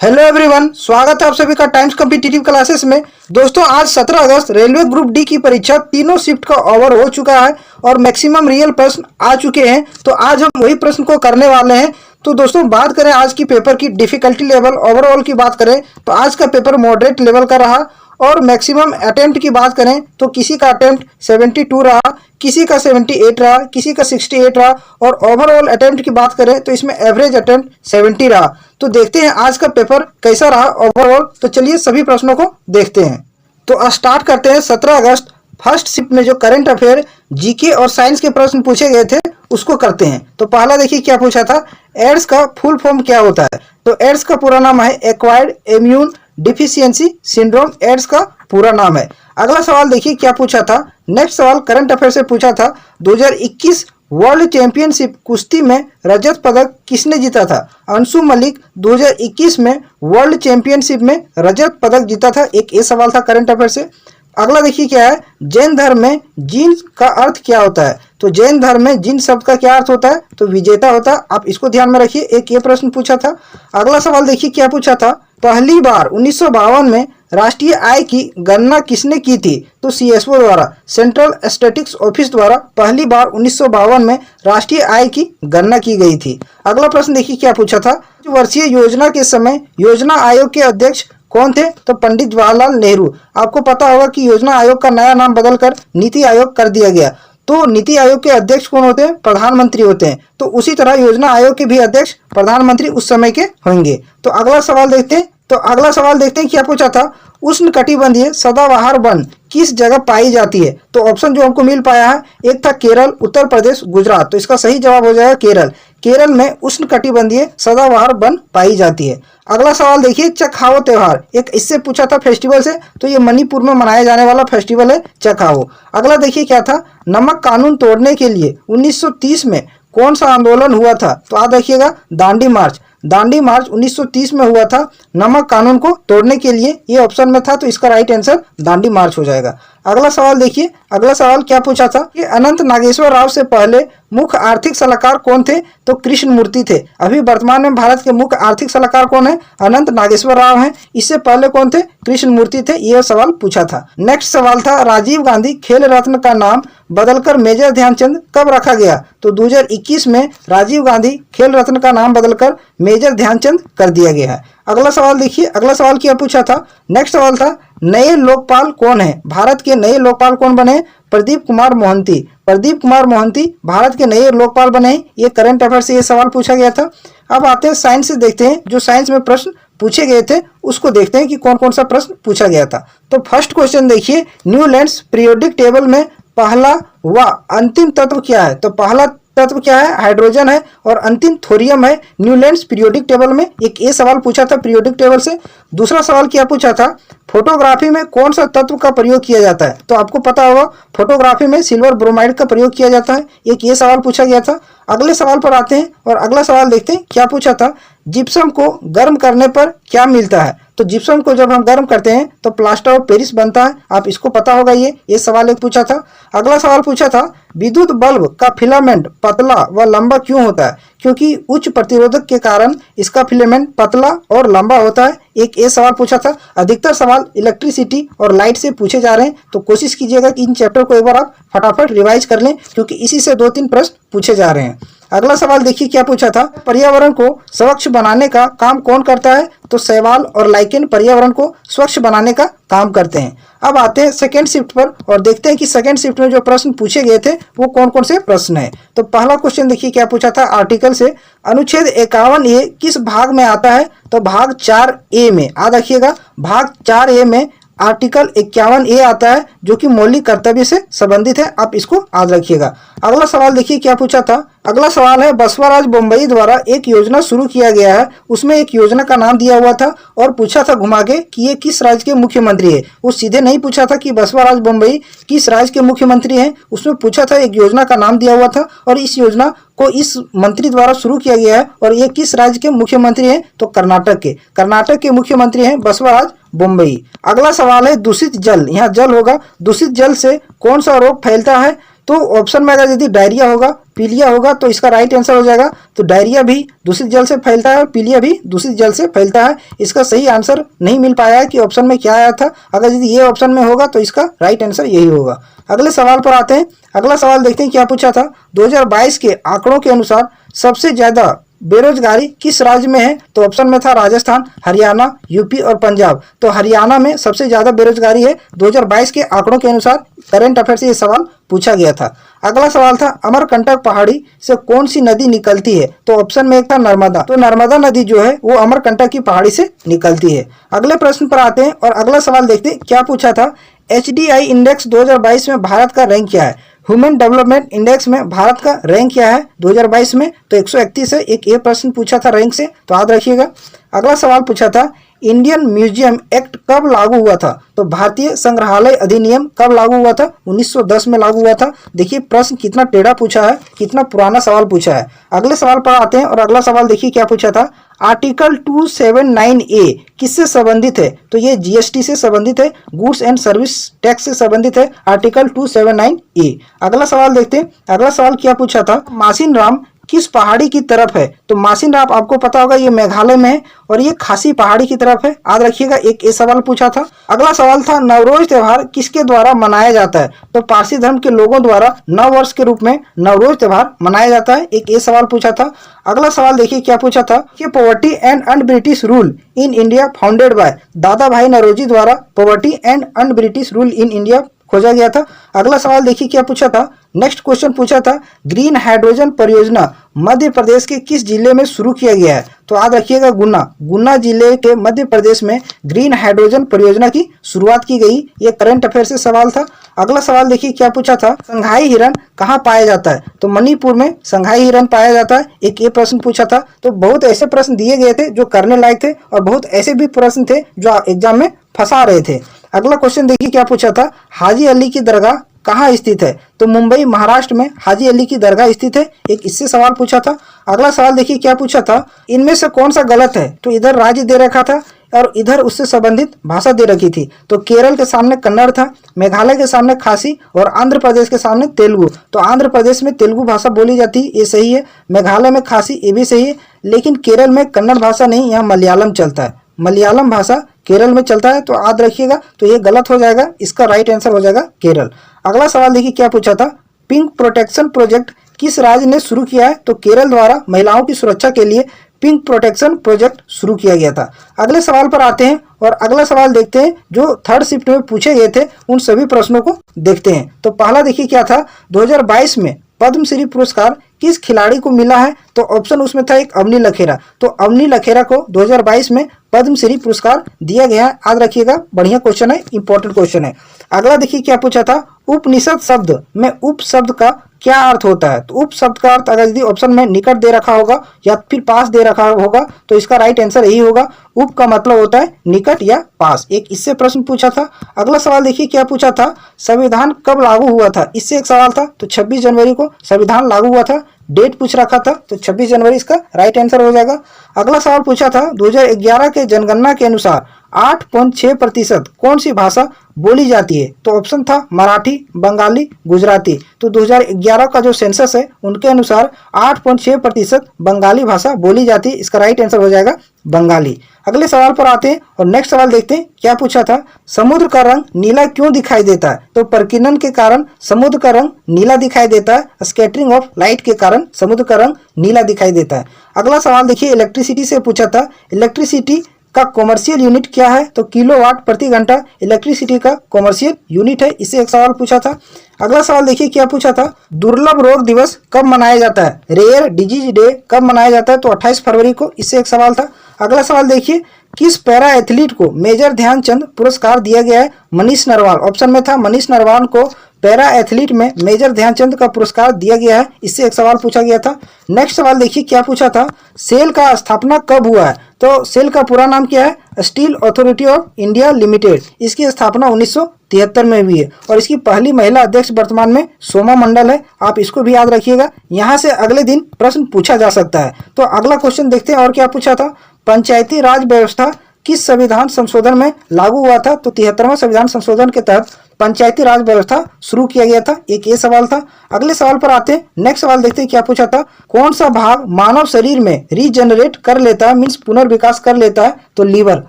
Hello everyone, स्वागत है आप सभी का टाइम्स कॉम्पिटिटिव क्लासेस में। दोस्तों, आज 17 अगस्त रेलवे ग्रुप डी की परीक्षा तीनों शिफ्ट का ओवर हो चुका है और मैक्सिमम रियल प्रश्न आ चुके हैं। तो आज हम वही प्रश्न को करने वाले हैं। तो दोस्तों, बात करें आज की पेपर की डिफिकल्टी लेवल ओवरऑल की बात करें तो आज का पेपर मॉडरेट लेवल का रहा और मैक्सिमम अटेम्प्ट की बात करें तो किसी का अटेम्प्ट 72 रहा, किसी का 78 रहा, किसी का 68 रहा और ओवरऑल अटेम्प्ट की बात करें तो इसमें एवरेज अटेम्प्ट 70 रहा। तो देखते हैं आज का पेपर कैसा रहा ओवरऑल। तो चलिए सभी प्रश्नों को देखते हैं। तो स्टार्ट करते हैं 17 अगस्त फर्स्ट शिफ्ट में जो करंट अफेयर जीके और साइंस के प्रश्न पूछे गए थे उसको करते हैं। तो पहला देखिए क्या पूछा था, एड्स का फुल फॉर्म क्या होता है। तो एड्स का पूरा नाम है acquired immune deficiency syndrome, AIDS का पूरा नाम है। अगला सवाल देखिए क्या पूछा था। नेक्स्ट सवाल करंट अफेयर से पूछा था, 2021 वर्ल्ड चैंपियनशिप कुश्ती में रजत पदक किसने जीता था। अंशु मलिक 2021 में वर्ल्ड चैंपियनशिप में रजत पदक जीता था। एक ये सवाल था करंट अफेयर से। अगला देखिए क्या है, जैन धर्म में जीन का अर्थ क्या होता है। तो जैन धर्म में जीन शब्द का क्या अर्थ होता है, तो विजेता होता है। आप इसको ध्यान में रखिए, एक ये प्रश्न पूछा था। अगला सवाल देखिए क्या पूछा था, पहली बार 1952 में राष्ट्रीय आय की गणना किसने की थी। तो सीएसओ द्वारा, सेंट्रल स्टैटिस्टिक्स ऑफिस द्वारा पहली बार 1952 में राष्ट्रीय आय की गणना की गई थी। अगला प्रश्न देखिए क्या पूछा था, वर्षीय योजना के समय योजना आयोग के अध्यक्ष कौन थे। तो पंडित जवाहरलाल नेहरू। आपको पता होगा कि योजना आयोग का नया नाम बदलकर नीति आयोग कर दिया गया। तो नीति आयोग के अध्यक्ष कौन होते हैं, प्रधानमंत्री होते हैं। तो उसी तरह योजना आयोग के भी अध्यक्ष प्रधानमंत्री उस समय के होंगे। तो अगला सवाल देखते हैं। तो अगला सवाल देखते हैं क्या पूछा था, उष्णकटिबंधीय सदाबहार वन किस जगह पाई जाती है। तो ऑप्शन जो हमको मिल पाया है, एक था केरल, उत्तर प्रदेश, गुजरात। तो इसका सही जवाब हो जाएगा केरल। केरल में उष्णकटिबंधीय सदाबहार वन पाई जाती है। अगला सवाल देखिए, चखाओ त्योहार, एक इससे पूछा था फेस्टिवल से। तो ये मणिपुर में मनाया जाने वाला फेस्टिवल है चखाओ। अगला देखिए क्या था, नमक कानून तोड़ने के लिए 1930 में कौन सा आंदोलन हुआ था। तो आप देखिएगा दांडी मार्च। दांडी मार्च 1930 में हुआ था नमक कानून को तोड़ने के लिए। ये ऑप्शन में था, तो इसका राइट आंसर दांडी मार्च हो जाएगा। अगला सवाल देखिए, अगला सवाल क्या पूछा था कि अनंत नागेश्वर राव से पहले मुख्य आर्थिक सलाहकार कौन थे। तो कृष्ण मूर्ति थे। अभी वर्तमान में भारत के मुख्य आर्थिक सलाहकार कौन है, अनंत नागेश्वर राव हैं। इससे पहले कौन थे, कृष्ण मूर्ति थे। यह सवाल पूछा था। नेक्स्ट सवाल था, राजीव गांधी खेल रत्न का नाम बदलकर मेजर ध्यानचंद कब रखा गया। तो 2021 में राजीव गांधी खेल रत्न का नाम बदलकर मेजर ध्यानचंद कर दिया गया है। अगला सवाल देखिए, अगला सवाल क्या पूछा था। नेक्स्ट सवाल था, नए लोकपाल कौन है। भारत के नए लोकपाल कौन बने, प्रदीप कुमार मोहंती। प्रदीप कुमार मोहंती भारत के नए लोकपाल बने। ये करंट अफेयर से ये सवाल पूछा गया था। अब आते हैं साइंस से, देखते हैं जो साइंस में प्रश्न पूछे गए थे उसको देखते हैं कि कौन कौन सा प्रश्न पूछा गया था। तो फर्स्ट क्वेश्चन देखिए, न्यूलैंड्स पीरियोडिक टेबल में पहला व अंतिम तत्व क्या है। तो पहला तत्व क्या है, हाइड्रोजन है और अंतिम थोरियम है न्यूलैंड्स पीरियोडिक टेबल में। एक ये सवाल पूछा था पीरियोडिक टेबल से। दूसरा सवाल क्या पूछा था, फोटोग्राफी में कौन सा तत्व का प्रयोग किया जाता है। तो आपको पता होगा फोटोग्राफी में सिल्वर ब्रोमाइड का प्रयोग किया जाता है। एक ये सवाल पूछा गया था। अगले सवाल पर आते हैं और अगला सवाल देखते हैं क्या पूछा था, जिप्सम को गर्म करने पर क्या मिलता है। तो जिप्सम को जब हम गर्म करते हैं तो प्लास्टर ऑफ पेरिस बनता है। आप इसको पता होगा। ये सवाल एक पूछा था। अगला सवाल पूछा था, विद्युत बल्ब का फिलामेंट पतला व लंबा क्यों होता है। क्योंकि उच्च प्रतिरोधक के कारण इसका फिलामेंट पतला और लंबा होता है। एक ये सवाल पूछा था। अधिकतर सवाल इलेक्ट्रिसिटी और लाइट से पूछे जा रहे हैं, तो कोशिश कीजिएगा कि इन चैप्टर को एक बार आप फटाफट रिवाइज कर लें, क्योंकि इसी से 2-3 प्रश्न पूछे जा रहे हैं। अगला सवाल देखिए क्या पूछा था, पर्यावरण को स्वच्छ बनाने का काम कौन करता है। तो शैवाल और लाइकेन पर्यावरण को स्वच्छ बनाने का काम करते हैं। अब आते हैं सेकेंड शिफ्ट पर और देखते हैं कि सेकेंड शिफ्ट में जो प्रश्न पूछे गए थे वो कौन कौन से प्रश्न हैं। तो पहला क्वेश्चन देखिए क्या पूछा था आर्टिकल से, अनुच्छेद 51A किस भाग में आता है। तो भाग 4A में। याद रखिएगा, भाग 4A में आर्टिकल 51A आता है जो कि मौलिक कर्तव्य से संबंधित है। आप इसको याद रखिएगा। अगला सवाल देखिए क्या पूछा था। अगला सवाल है, बसवाराज बम्बई द्वारा एक योजना शुरू किया गया है, उसमें एक योजना का नाम दिया हुआ था और पूछा था घुमा के कि ये किस राज्य के मुख्यमंत्री है। वो सीधे नहीं पूछा था कि बसवाराज बम्बई किस राज्य के मुख्यमंत्री हैं, उसमें पूछा था एक योजना का नाम दिया हुआ था और इस योजना को इस मंत्री द्वारा शुरू किया गया है और ये किस राज्य के मुख्यमंत्री हैं। तो कर्नाटक के मुख्यमंत्री हैं बसवाराज बम्बई। अगला सवाल है दूषित जल, यहाँ जल होगा, दूषित जल से कौन सा रोग फैलता है। तो ऑप्शन में अगर यदि डायरिया होगा, पीलिया होगा तो इसका राइट आंसर हो जाएगा। तो डायरिया भी दूषित जल से फैलता है और पीलिया भी दूषित जल से फैलता है। इसका सही आंसर नहीं मिल पाया है कि ऑप्शन में क्या आया था। अगर यदि ये ऑप्शन में होगा तो इसका राइट आंसर यही होगा। अगले सवाल पर आते हैं। अगला सवाल देखते हैं क्या पूछा था। 2022 के आंकड़ों के अनुसार सबसे ज्यादा बेरोजगारी किस राज्य में है? तो ऑप्शन में था राजस्थान, हरियाणा, यूपी और पंजाब। तो हरियाणा में सबसे ज्यादा बेरोजगारी है 2022 के आंकड़ों के अनुसार। करंट अफेयर से ये सवाल पूछा गया था। अगला सवाल था अमरकंटक पहाड़ी से कौन सी नदी निकलती है? तो ऑप्शन में एक था नर्मदा। तो नर्मदा नदी जो है वो अमरकंटक की पहाड़ी से निकलती है। अगले प्रश्न पर आते हैं और अगला सवाल देखते हैं क्या पूछा था। HDI इंडेक्स 2022 में भारत का रैंक क्या है? ह्यूमन डेवलपमेंट इंडेक्स में भारत का रैंक क्या है 2022 में? तो 131 है। एक ये प्रश्न पूछा था रैंक से, तो याद रखिएगा। अगला सवाल पूछा था इंडियन म्यूजियम एक्ट कब लागू हुआ था? तो भारतीय संग्रहालय अधिनियम कब लागू हुआ था? 1910 में लागू हुआ था। देखिए प्रश्न कितना टेढ़ा पूछा है, कितना पुराना सवाल पूछा है। अगले सवाल पर आते हैं और अगला सवाल देखिए क्या पूछा था। आर्टिकल 279A किससे संबंधित है? तो ये GST से संबंधित है, गुड्स एंड सर्विस टैक्स से संबंधित है आर्टिकल 279A। अगला सवाल देखते हैं। अगला सवाल क्या पूछा था। मासिन राम किस पहाड़ी की तरफ है? तो मासिन राम आपको पता होगा ये मेघालय में है और ये खासी पहाड़ी की तरफ है, याद रखिएगा। एक ये सवाल पूछा था। अगला सवाल था नवरोज त्योहार किसके द्वारा मनाया जाता है? तो पारसी धर्म के लोगों द्वारा नव वर्ष के रूप में नवरोज त्योहार मनाया जाता है। एक ये सवाल पूछा था। अगला सवाल देखिए क्या पूछा था कि poverty and un British rule in India founded by दादा भाई नौरोजी द्वारा poverty and un British rule in India खोजा गया था। अगला सवाल देखिए क्या पूछा था। नेक्स्ट क्वेश्चन पूछा था ग्रीन हाइड्रोजन परियोजना मध्य प्रदेश के किस जिले में शुरू किया गया है? तो याद रखिएगा गुना जिले के मध्य प्रदेश में ग्रीन हाइड्रोजन परियोजना की शुरुआत की गई। ये करंट अफेयर से सवाल था। अगला सवाल देखिए क्या पूछा था। संघाई हिरन कहाँ पाया जाता है? तो मणिपुर में संघाई हिरन पाया जाता है। एक ये प्रश्न पूछा था। तो बहुत ऐसे प्रश्न दिए गए थे जो करने लायक थे और बहुत ऐसे भी प्रश्न थे जो एग्जाम में फंसा रहे थे। अगला क्वेश्चन देखिए क्या पूछा था। हाजी अली की दरगाह कहाँ स्थित है? तो मुंबई महाराष्ट्र में हाजी अली की दरगाह स्थित है। एक इससे सवाल पूछा था। अगला सवाल देखिए क्या पूछा था। इनमें से कौन सा गलत है? तो इधर राज्य दे रखा था और इधर उससे संबंधित भाषा दे रखी थी। तो केरल के सामने कन्नड़ था, मेघालय के सामने खासी और आंध्र प्रदेश के सामने तेलुगु। तो आंध्र प्रदेश में तेलुगु भाषा बोली जाती है, ये सही है। मेघालय में खासी, ये भी सही है। लेकिन केरल में कन्नड़ भाषा नहीं, यहाँ मलयालम चलता है। मलयालम भाषा केरल में चलता है, तो याद रखिएगा। तो ये गलत हो जाएगा, इसका राइट आंसर हो जाएगा केरल। अगला सवाल देखिए क्या पूछा था। पिंक प्रोटेक्शन प्रोजेक्ट किस राज्य ने शुरू किया है? तो केरल द्वारा महिलाओं की सुरक्षा के लिए पिंक प्रोटेक्शन प्रोजेक्ट शुरू किया गया था। अगले सवाल पर आते हैं और अगला सवाल देखते हैं जो थर्ड शिफ्ट में पूछे गए थे, उन सभी प्रश्नों को देखते हैं। तो पहला देखिए क्या था। 2022 में पद्मश्री पुरस्कार किस खिलाड़ी को मिला है? तो ऑप्शन उसमें था एक अवनी लखेरा। तो अवनी लखेरा को 2022 में पद्मश्री पुरस्कार दिया गया है, याद रखिएगा। बढ़िया क्वेश्चन है, इंपॉर्टेंट क्वेश्चन है। अगला देखिए क्या पूछा था। उपनिषद शब्द में उप शब्द का क्या अर्थ होता है? तो उप शब्द का अर्थ अगर यदि ऑप्शन में निकट दे रखा होगा या फिर पास दे रखा होगा तो इसका राइट आंसर यही होगा। उप का मतलब होता है निकट या पास। एक इससे प्रश्न पूछा था। अगला सवाल देखिए क्या पूछा था। संविधान कब लागू हुआ था? इससे एक सवाल था। तो 26 जनवरी को संविधान लागू हुआ था। डेट पूछ रखा था, तो 26 जनवरी इसका राइट आंसर हो जाएगा। अगला सवाल पूछा था 2011 के जनगणना के अनुसार 8.6% कौन सी भाषा बोली जाती है? तो ऑप्शन था मराठी, बंगाली, गुजराती। तो 2011 का जो सेंसस है उनके अनुसार 8.6% बंगाली भाषा बोली जाती है। इसका राइट आंसर हो जाएगा बंगाली। अगले सवाल पर आते हैं और नेक्स्ट सवाल देखते हैं क्या पूछा था। समुद्र का रंग नीला क्यों दिखाई देता है? तो प्रकीर्णन के कारण समुद्र का रंग नीला दिखाई देता है। स्कैटरिंग ऑफ लाइट के कारण समुद्र का रंग नीला दिखाई देता है। अगला सवाल देखिए इलेक्ट्रिसिटी से पूछा था। इलेक्ट्रिसिटी का कॉमर्शियल यूनिट क्या है? तो किलोवाट प्रति घंटा इलेक्ट्रिसिटी का कॉमर्शियल यूनिट है। इससे एक सवाल पूछा था। अगला सवाल देखिए क्या पूछा था। दुर्लभ रोग दिवस कब मनाया जाता है? रेयर डिजीज डे कब मनाया जाता है? तो 28 फरवरी को। इससे एक सवाल था। अगला सवाल देखिए किस पैरा एथलीट को मेजर ध्यानचंद पुरस्कार दिया गया है? मनीष नरवाल। ऑप्शन में था मनीष नरवाल को पैरा एथलीट में मेजर ध्यानचंद का पुरस्कार दिया गया है। इससे एक सवाल पूछा गया था। नेक्स्ट सवाल देखिए क्या पूछा था। सेल का स्थापना कब हुआ है? तो सेल का पूरा नाम क्या है? Steel authority of India limited. इसकी स्थापना 1973 में हुई है और इसकी पहली महिला अध्यक्ष वर्तमान में सोमा मंडल है। आप इसको भी याद रखिएगा, यहाँ से अगले दिन प्रश्न पूछा जा सकता है। तो अगला क्वेश्चन देखते हैं और क्या पूछा था। पंचायती राज व्यवस्था किस संविधान संशोधन में लागू हुआ था? तो 73वां संविधान संशोधन के तहत पंचायती राज व्यवस्था शुरू किया गया था? एक ये सवाल था। अगले सवाल पर आते हैं। नेक्स्ट सवाल देखते हैं क्या पूछा था। कौन सा भाग मानव शरीर में रीजनरेट कर लेता है, मीन्स पुनर्विकास कर लेता है? तो लीवर।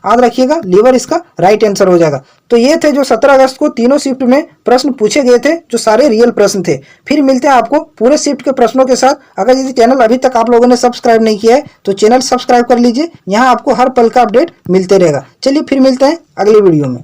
याद रखिएगा, लीवर इसका राइट आंसर हो जाएगा। तो ये थे जो 17 अगस्त को तीनों शिफ्ट में प्रश्न पूछे गए थे, जो सारे रियल प्रश्न थे। फिर मिलते हैं आपको पूरे शिफ्ट के प्रश्नों के साथ। अगर यदि चैनल अभी तक आप लोगों ने सब्सक्राइब नहीं किया है तो चैनल सब्सक्राइब कर लीजिए। यहाँ आपको हर पल का अपडेट मिलते रहेगा। चलिए फिर मिलते हैं अगले वीडियो में।